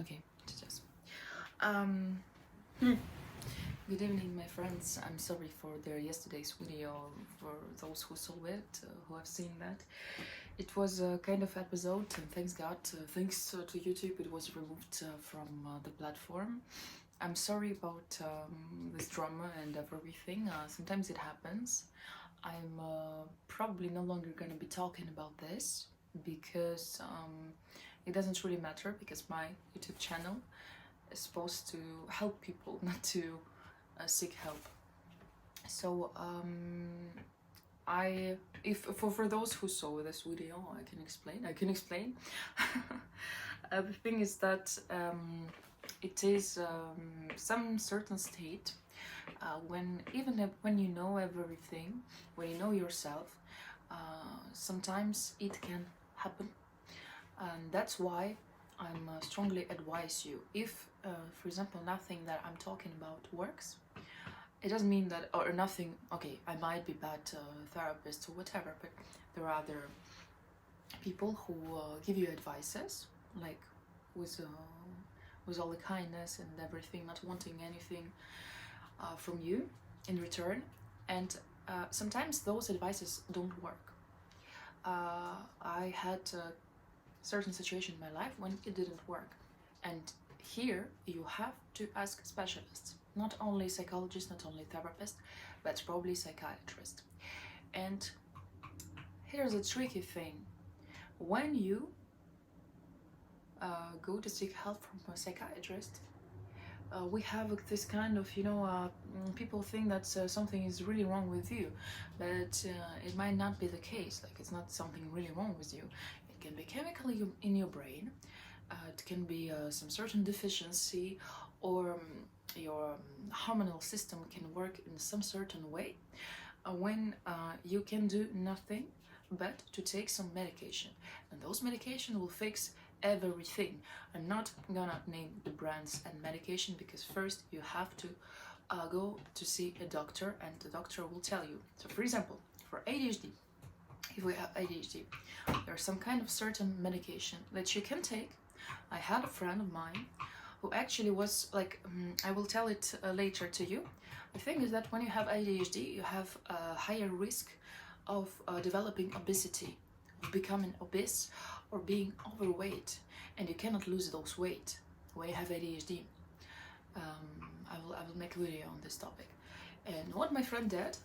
Okay, just um good evening, my friends. I'm sorry for their yesterday's video. For those who saw it, who have seen that, it was a kind of episode, and thanks God, thanks to YouTube, it was removed from the platform. I'm sorry about this drama and everything. Sometimes it happens. I'm probably no longer gonna be talking about this because it doesn't really matter, because my YouTube channel is supposed to help people, not to seek help. So if for those who saw this video, I can explain. The thing is that it is some certain state when when you know everything, when you know yourself, sometimes it can happen, and that's why I'm strongly advise you, if for example nothing that I'm talking about works, it doesn't mean that, or nothing, okay, I might be bad therapist or whatever, but there are other people who give you advices, like with all the kindness and everything, not wanting anything from you in return, and sometimes those advices don't work. I had a certain situation in my life when it didn't work, and here you have to ask specialists, not only psychologists, not only therapists, but probably psychiatrists. And here's a tricky thing: when you go to seek help from a psychiatrist, we have this kind of, people think that something is really wrong with you, but it might not be the case. Like, it's not something really wrong with you. It can be chemical in your brain, it can be some certain deficiency, or your hormonal system can work in some certain way when you can do nothing but to take some medication, and those medication will fix everything. I'm not gonna name the brands and medication, because first you have to go to see a doctor, and the doctor will tell you. So for example, for ADHD, if we have ADHD, there's some kind of certain medication that you can take. I had a friend of mine who actually was like, I will tell it later to you. The thing is that when you have ADHD, you have a higher risk of developing obesity, of becoming obese, or being overweight, and you cannot lose those weight when you have ADHD. I will make a video on this topic. And what my friend did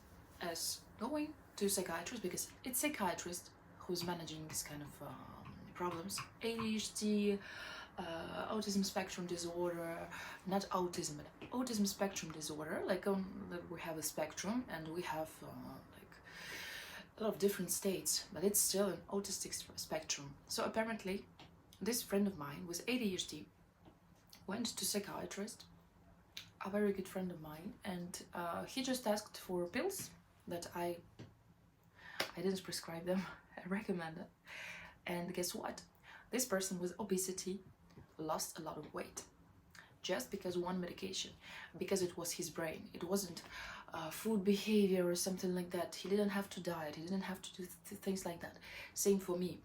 is going to a psychiatrist, because it's psychiatrist who's managing this kind of problems, ADHD, autism spectrum disorder, not autism, but autism spectrum disorder. Like we have a spectrum, and we have like a lot of different states, but it's still an autistic spectrum. So apparently, this friend of mine with ADHD went to psychiatrist, a very good friend of mine, and he just asked for pills that I didn't prescribe them. I recommended. And guess what? This person with obesity lost a lot of weight just because one medication, because it was his brain. It wasn't food behavior or something like that. He didn't have to diet, he didn't have to do things like that. Same for me.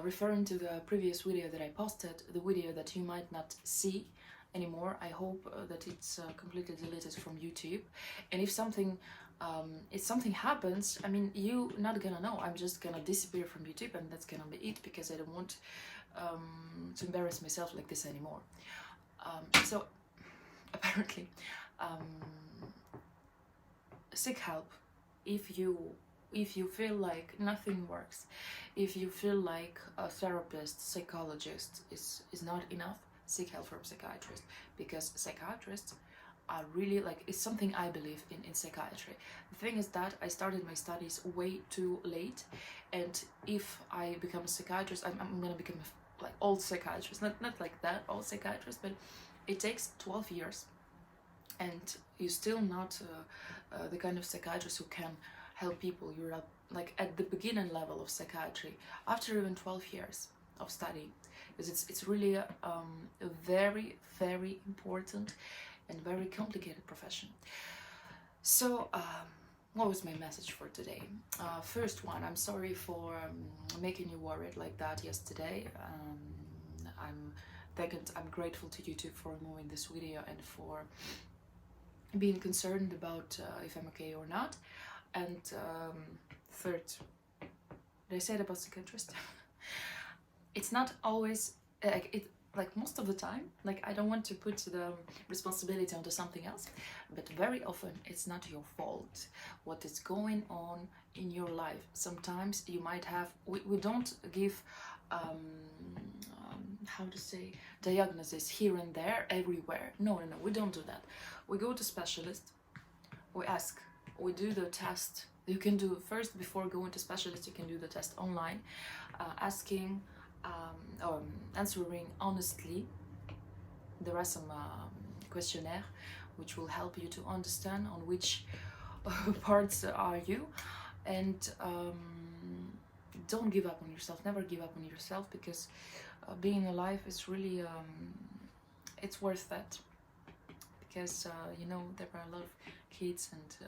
Referring to the previous video that I posted, the video that you might not see anymore, I hope that it's completely deleted from YouTube. And if something happens, I mean, you not gonna know. I'm just gonna disappear from YouTube, and that's gonna be it, because I don't want to embarrass myself like this anymore. So apparently, seek help if you feel like nothing works, if you feel like a therapist, psychologist is not enough. Seek help from psychiatrist, because psychiatrists are really, like, it's something I believe in psychiatry. The thing is that I started my studies way too late, and if I become a psychiatrist, I'm gonna become like old psychiatrist, not like that old psychiatrist, but it takes 12 years, and you're still not the kind of psychiatrist who can help people. You're like at the beginning level of psychiatry after even 12 years of study, because it's really a very, very important and very complicated profession. So what was my message for today? First one, I'm sorry for making you worried like that yesterday. Second, I'm grateful to YouTube for removing this video and for being concerned about if I'm okay or not. And third, did I say it about psychiatrist? It's not always like most of the time, like I don't want to put the responsibility onto something else, but very often it's not your fault what is going on in your life. Sometimes you might have, we don't give how to say, diagnosis here and there everywhere. No, we don't do that. We go to specialist, we ask, we do the test. You can do first, before going to specialist, you can do the test online, asking or answering honestly. There are some questionnaire which will help you to understand on which parts are you, and don't give up on yourself. Never give up on yourself, because being alive is really it's worth that, because you know, there are a lot of kids and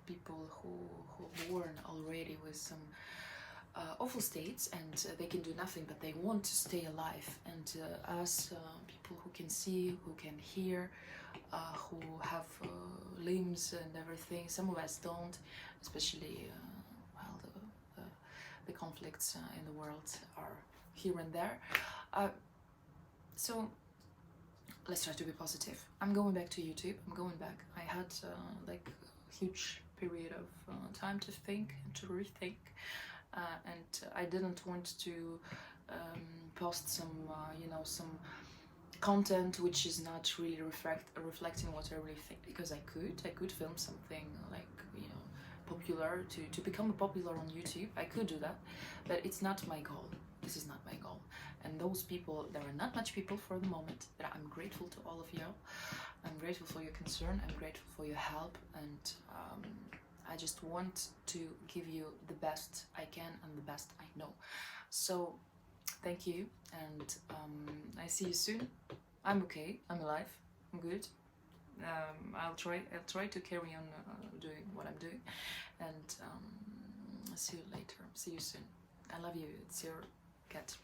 people who are born already with some awful states, and they can do nothing, but they want to stay alive. And us people who can see, who can hear, who have limbs and everything, some of us don't, especially well, the conflicts in the world are here and there. So let's try to be positive. I'm going back to YouTube. I'm going back. I had like a huge period of time to think and to rethink, and I didn't want to post some you know, some content which is not really reflecting what I really think, because I could film something like, you know, popular to become popular on YouTube. I could do that, but it's not my goal. This is not my goal. And those people, there are not much people for the moment, but I'm grateful to all of you. I'm grateful for your concern. I'm grateful for your help, and I just want to give you the best I can and the best I know. So thank you, and I see you soon. I'm okay. I'm alive. I'm good. I'll try to carry on doing what I'm doing, and I'll see you later. See you soon. I love you. It's your cat.